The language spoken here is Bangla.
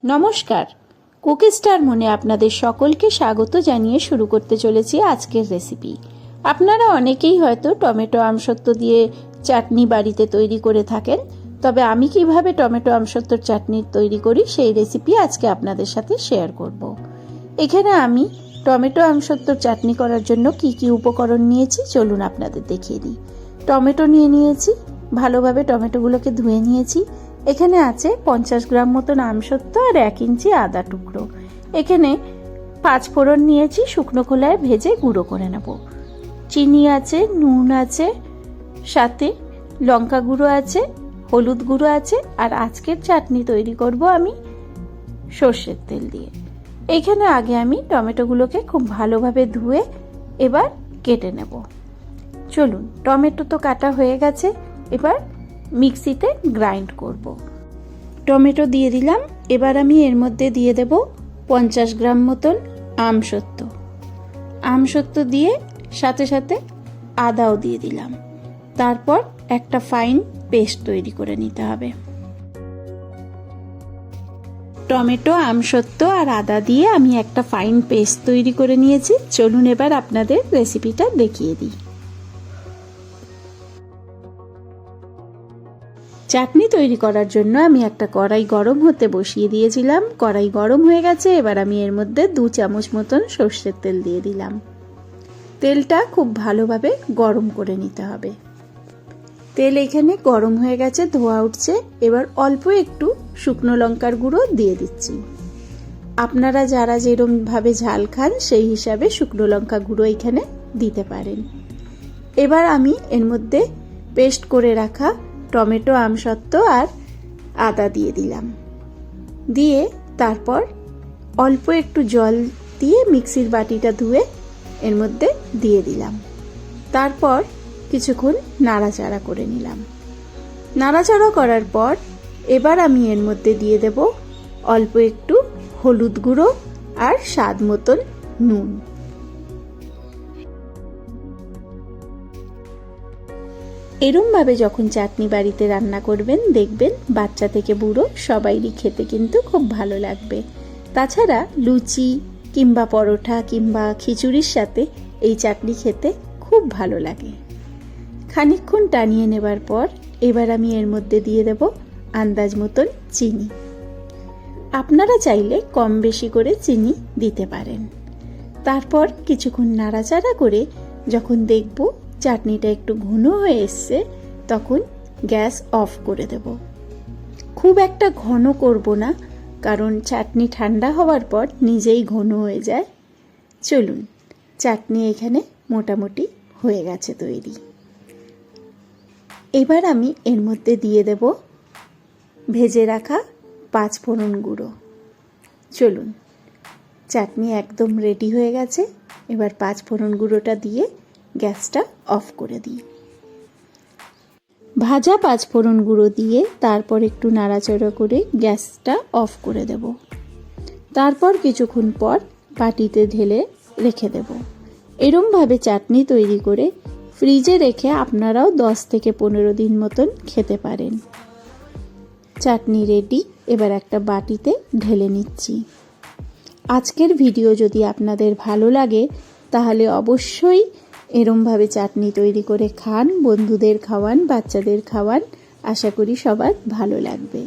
নমস্কার, কুকি স্টার মনে আপনাদের সকলকে স্বাগত জানিয়ে শুরু করতে চলেছি আজকের রেসিপি। আপনারা অনেকেই হয়তো টমেটো আমসত্ত্ব দিয়ে চাটনি বাড়িতে তৈরি করে থাকেন, তবে আমি কিভাবে টমেটো আমসত্ত্বর চাটনি তৈরি করি সেই রেসিপি আজকে আপনাদের সাথে শেয়ার করব। এখানে আমি টমেটো আমসত্ত্বর চাটনি করার জন্য কি কি উপকরণ নিয়েছি চলুন আপনাদের দেখিয়ে দিই। টমেটো নিয়েছি, ভালোভাবে টমেটোগুলোকে ধুয়ে নিয়েছি। এখানে আছে 50 গ্রাম মতন আমসত্ত্ব আর 1 ইঞ্চি আদা টুকরো। এখানে 5 ফোড়ন নিয়েছি, শুকনো খোলায় ভেজে গুঁড়ো করে নেব। চিনি আছে, নুন আছে, সাথে লঙ্কা গুঁড়ো আছে, হলুদ গুঁড়ো আছে, আর আজকের চাটনি তৈরি করব আমি সর্ষের তেল দিয়ে। এখানে আগে আমি টমেটোগুলোকে খুব ভালোভাবে ধুয়ে এবার কেটে নেব। চলুন, টমেটো তো কাটা হয়ে গেছে, এবার মিক্সিতে গ্রাইন্ড করব। টমেটো দিয়ে দিলাম, এবার আমি এর মধ্যে দিয়ে দেব 50 গ্রাম মতন আমসত্ত্ব দিয়ে সাথে সাথে আদাও দিয়ে দিলাম। তারপর একটা ফাইন পেস্ট তৈরি করে নিতে হবে। টমেটো, আমসত্ত্ব আর আদা দিয়ে আমি একটা ফাইন পেস্ট তৈরি করে নিয়েছি। চলুন এবার আপনাদের রেসিপিটা দেখিয়ে দিই। চাটনি তৈরি করার জন্য আমি একটা কড়াই গরম হতে বসিয়ে দিয়েছিলাম। কড়াই গরম হয়ে গেছে, এবার আমি এর মধ্যে 2 চামচ মতন সর্ষের তেল দিয়ে দিলাম। তেলটা খুব ভালোভাবে গরম করে নিতে হবে। তেল এখানে গরম হয়ে গেছে, ধোঁয়া উঠছে। এবার অল্প একটু শুকনো লঙ্কার গুঁড়ো দিয়ে দিচ্ছি। আপনারা যারা যেরকমভাবে ঝাল খান সেই হিসাবে শুকনো লঙ্কা গুঁড়ো এখানে দিতে পারেন। এবার আমি এর মধ্যে পেস্ট করে রাখা টমেটো, আমসত্ত্ব আর আদা দিয়ে দিলাম। দিয়ে তারপর অল্প একটু জল দিয়ে মিক্সির বাটিটা ধুয়ে এর মধ্যে দিয়ে দিলাম। তারপর কিছুক্ষণ নাড়াচাড়া করে নিলাম। নাড়াচাড়া করার পর এবার আমি এর মধ্যে দিয়ে দেব অল্প একটু হলুদ গুঁড়ো আর স্বাদ মতন নুন। এরমভাবে যখন চাটনি বাড়িতে রান্না করবেন, দেখবেন বাচ্চা থেকে বুড়ো সবাইরই খেতে কিন্তু খুব ভালো লাগবে। তাছাড়া লুচি কিংবা পরোটা কিংবা খিচুড়ির সাথে এই চাটনি খেতে খুব ভালো লাগে। খানিকক্ষণ টানিয়ে নেবার পর এবার আমি এর মধ্যে দিয়ে দেব আন্দাজ মতন চিনি। আপনারা চাইলে কম বেশি করে চিনি দিতে পারেন। তারপর কিছুক্ষণ নাড়াচাড়া করে যখন দেখব চাটনিটা একটু ঘন হয়ে এসছে, তখন গ্যাস অফ করে দেব। খুব একটা ঘন করব না, কারণ চাটনি ঠান্ডা হওয়ার পর নিজেই ঘন হয়ে যায়। চলুন, চাটনি এখানে মোটামুটি হয়ে গেছে তৈরি। এবার আমি এর মধ্যে দিয়ে দেব ভেজে রাখা 5 ফোড়ন গুঁড়ো। চলুন, চাটনি একদম রেডি হয়ে গেছে। এবার 5 ফোড়ন গুঁড়োটা দিয়ে গ্যাসটা অফ করে দিই। ভাজা 5 ফোড়ন গুঁড়ো দিয়ে তারপর একটু নাড়াচাড়া করে গ্যাসটা অফ করে দেব। তারপর কিছুক্ষণ পর বাটিতে ঢেলে রেখে দেব। এরমভাবে চাটনি তৈরি করে ফ্রিজে রেখে আপনারাও 10 থেকে 15 দিন মতন খেতে পারেন। চাটনি রেডি, এবার একটা বাটিতে ঢেলে নিচ্ছি। আজকের ভিডিও যদি আপনাদের ভালো লাগে তাহলে অবশ্যই এরমভাবে চাটনি তৈরি করে খান, বন্ধুদের খাওয়ান, বাচ্চাদের খাওয়ান। আশা করি সবার ভালো লাগবে।